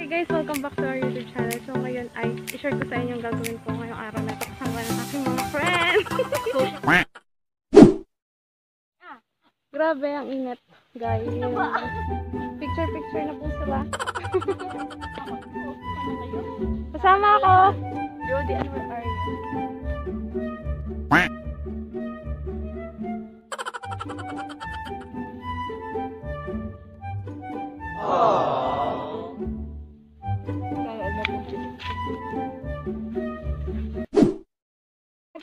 Hey guys, welcome back to our YouTube channel. So ngayon ay i-share ko sa inyo yung gagawin ko ngayong araw na ito kasama ng aking mga friends. Grabe ang init, guys. Picture na po sila. Kasama ako. Jody, and where are you?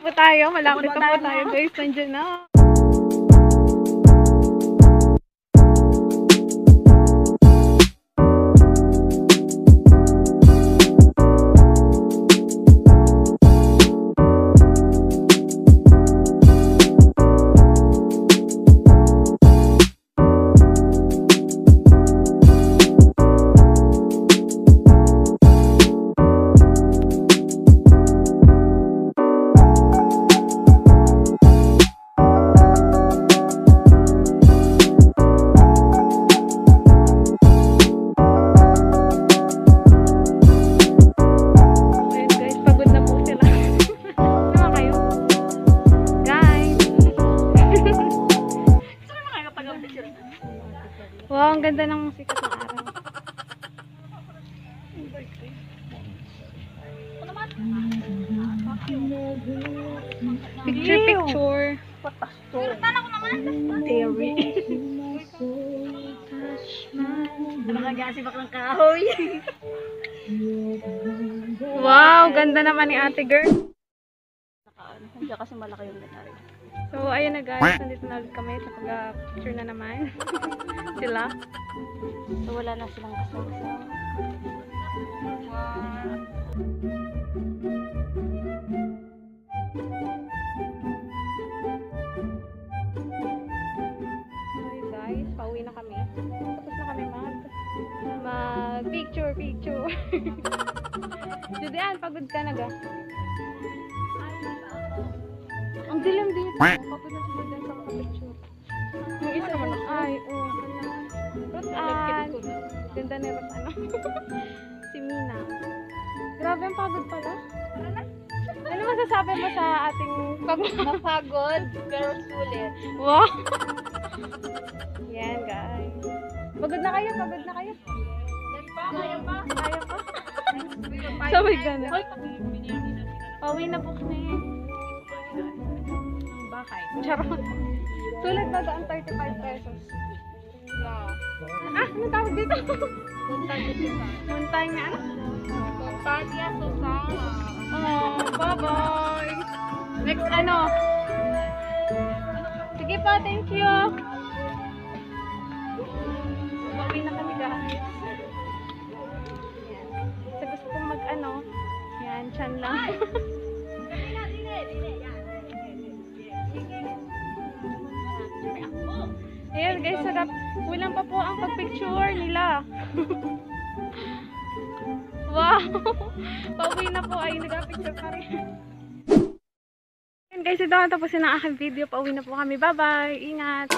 Po tayo, malapit na po tayo guys. Nandiyan na. Wow, ang ganda ng sikat na araw. Picture. Terry. Nakagasibak ng kahoy. Wow, ganda naman ni ate girl. Hindi kasi malaki yung ganari. So, ayun na guys. Nandito na ulit kami sa pag-picture na naman. Sila. So, wala na silang kasama. Okay guys, pauwi na kami. Tapos na kami mag-picture. Judean, pagod ka na ga? Ang dilim dito. Pagod na sila dyan sa picture. Yung isa mo ay, Rotan. Ganda ni Rotan. Si Mina. Grabe ang pagod pala. Ano masasabi mo sa ating Napagod, pero sulit. Wow! Yan guys. Pagod na kayo. Kaya pa? Sabay gana. Pauwi na po kami. Bakay. Charot. Sulit ba ang 35 pesos? Yeah. Ano tawag dito? Muntay na ano? Talia Susana. Oh, bye-bye. Next ano? Sige po, thank you. Pauwi na kami guys. Sa gusto kong mag-ano, yan, chan lang. Ayan guys, sarap. Kulang pa po ang pagpicture nila. Wow! Pauwi na po ay nag-picture pa rin. Ayan guys, ito ang tapusin ng aking video. Pauwi na po kami. Bye-bye! Ingat!